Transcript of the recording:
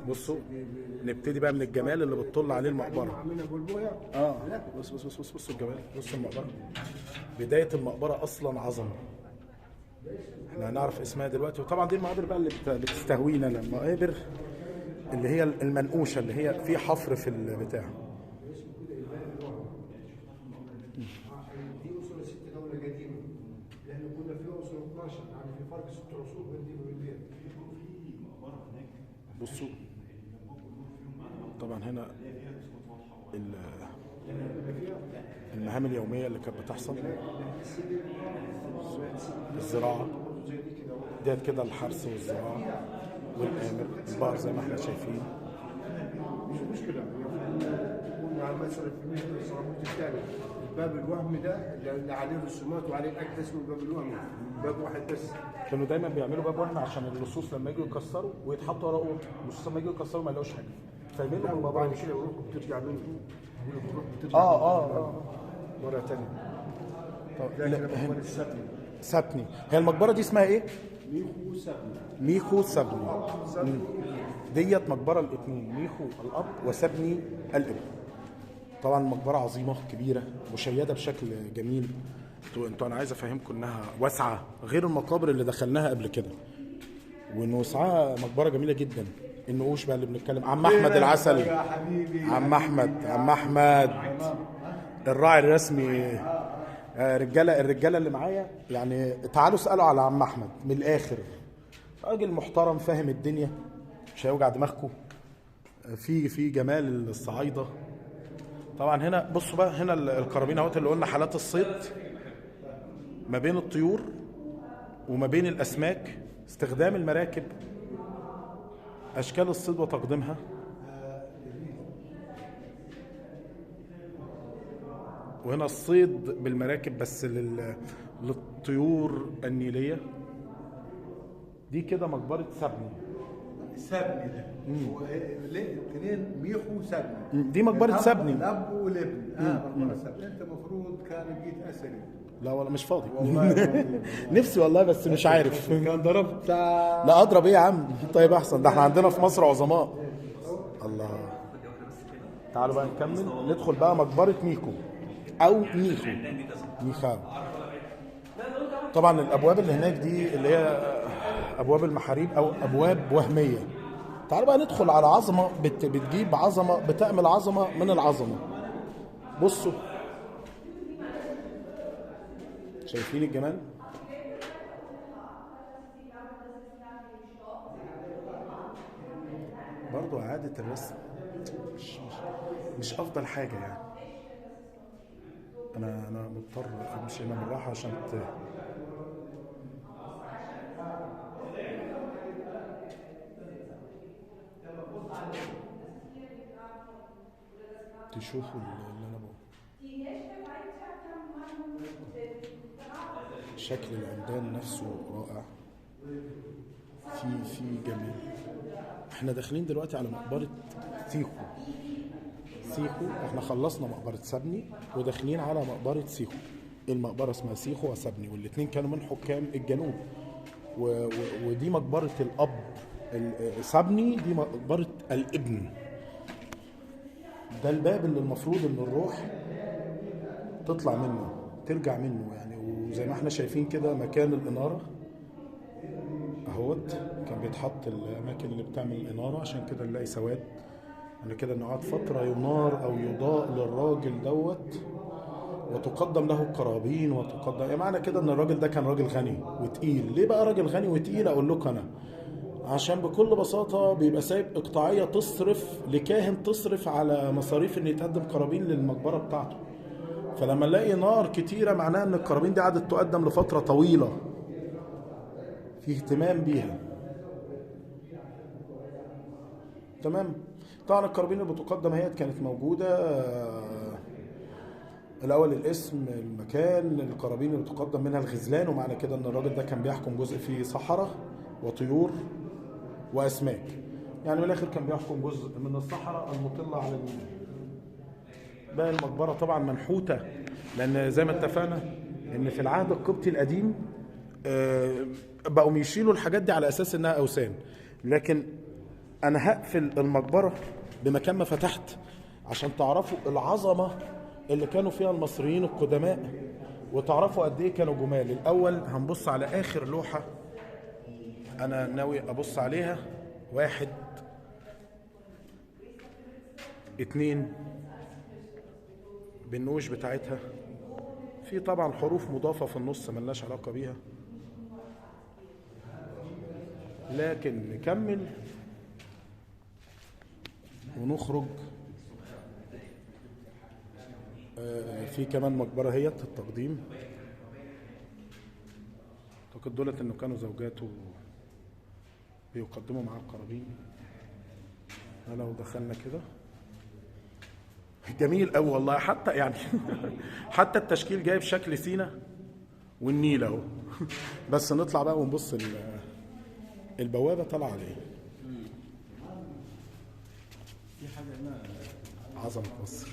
بصوا نبتدي بقى من الجمال اللي بتطل عليه المقبره. بص بص بص بص بص الجمال، بص المقبره. بدايه المقبره اصلا عظمه. احنا هنعرف اسمها دلوقتي. وطبعا دي المقابر بقى اللي بتستهوينا، المقابر اللي هي المنقوشه، اللي هي في حفر في البتاع. دي اصول 6 دوله قديمه، لان كنا في اصول 12، يعني في فرق 6 عصور بين دي وبين دي. بصوا طبعا هنا المهام اليوميه اللي كانت بتحصل، الزراعه ديت كده، الحرث والزراعه والامر البقر زي ما احنا شايفين. مش مشكله، قلنا على مثلا في المهنه الصراموت الثاني الباب الوهمي ده اللي عليه رسومات وعليه الاكد اسمه الباب الوهمي، باب واحد بس. كانوا دايما بيعملوا باب وهمي عشان اللصوص لما يجوا يكسروا ويتحطوا ورا اوضه، اللصوص لما يجوا يكسروا ما يلاقوش حاجه فيعملوا لا باب وبعد وهمي. كده بروح بترجع منه، بروح بترجع مره ثانيه. لكن المقبره السبني، سبني، هي المقبره دي اسمها ايه؟ ميخو سبني. ميخو سبني. ديت مقبره الاثنين، ميخو الاب وسبني الابن. طبعا مقبره عظيمه كبيره مشيده بشكل جميل. انتوا انا عايز افهمكم انها واسعه غير المقابر اللي دخلناها قبل كده، وان وسعها مقبره جميله جدا. النقوش بقى اللي بنتكلم، عم احمد العسل، عم احمد الراعي الرسمي. الرجاله اللي معايا يعني تعالوا اسالوا على عم احمد من الاخر، راجل محترم فاهم الدنيا، مش هيوجع دماغكم في جمال الصعايده. طبعا هنا بصوا بقى، هنا القرابين اهوت اللي قلنا حالات الصيد ما بين الطيور وما بين الاسماك، استخدام المراكب، اشكال الصيد وتقديمها. وهنا الصيد بالمراكب بس للطيور النيليه. دي كده مقبره سبني. سبني ده الاثنين ميخو سبني، دي مقبره سبني، الاب والابن. مقبره سبني. انت المفروض كان جيت اسري. لا والله مش فاضي والله نفسي والله بس مش عارف. كان ضربت. لا اضرب ايه يا عم؟ طيب احسن، ده احنا عندنا في مصر عظماء. الله. تعالوا بقى نكمل، ندخل بقى مقبره ميكو او ميخاو. طبعا الابواب اللي هناك دي اللي هي ابواب المحاريب او ابواب وهميه. تعالوا بقى ندخل على عظمه بتجيب عظمه، بتعمل عظمه من العظمه. بصوا شايفين الجمال؟ برضو اعاده الرسم مش افضل حاجه يعني. انا مضطر امشي هنا بالراحه عشان تشوفوا اللي انا بقوله. شكل العمدان نفسه رائع، في جمال. احنا داخلين دلوقتي على مقبره سيخو. احنا خلصنا مقبره سبني وداخلين على مقبره سيخو. المقبره اسمها سيخو وسبني، والاثنين كانوا من حكام الجنوب. ودي مقبره الاب سبني، دي مقبره الابن. ده الباب اللي المفروض ان الروح تطلع منه ترجع منه يعني. وزي ما احنا شايفين كده مكان الاناره اهوت، كان بيتحط الاماكن اللي بتعمل الاناره، عشان كده نلاقي سواد يعني كده، انه قعد فتره ينار او يضاء للراجل دوت، وتقدم له القرابين وتقدم. يعني معنى كده ان الراجل ده كان راجل غني وتقيل. ليه بقى راجل غني وتقيل؟ اقول لكم انا، عشان بكل بساطه بيبقى سايب اقطاعيه تصرف لكاهن، تصرف على مصاريف ان يتقدم قرابين للمقبره بتاعته. فلما نلاقي نار كتيره معناها ان القرابين دي قعدت تقدم لفتره طويله، في اهتمام بيها. تمام. طبعا القرابين اللي بتقدم هي كانت موجوده الاول الاسم، المكان، القرابين اللي بتقدم منها الغزلان، ومعنى كده ان الراجل ده كان بيحكم جزء فيه صحراء وطيور واسماك. يعني من الاخر كان بيحكم جزء من الصحراء المطله على النيل. باقي المقبره طبعا منحوته، لان زي ما اتفقنا ان في العهد القبطي القديم بقوا يشيلوا الحاجات دي على اساس انها اوثان. لكن انا هقفل المقبره بمكان ما فتحت عشان تعرفوا العظمه اللي كانوا فيها المصريين القدماء، وتعرفوا قد ايه كانوا جمال. الاول هنبص على اخر لوحه انا ناوي ابص عليها. 1 2 بالنوش بتاعتها، في طبعا حروف مضافه في النص ملناش علاقه بيها، لكن نكمل ونخرج. في كمان مقبره هي التقديم، اعتقد دولت انه كانوا زوجاته بيقدموا معاه القرابين. لو دخلنا كده جميل قوي والله، حتى يعني حتى التشكيل جايب شكل سينا والنيل اهو. بس نطلع بقى ونبص البوابه طالعه على ايه. عظمه مصر.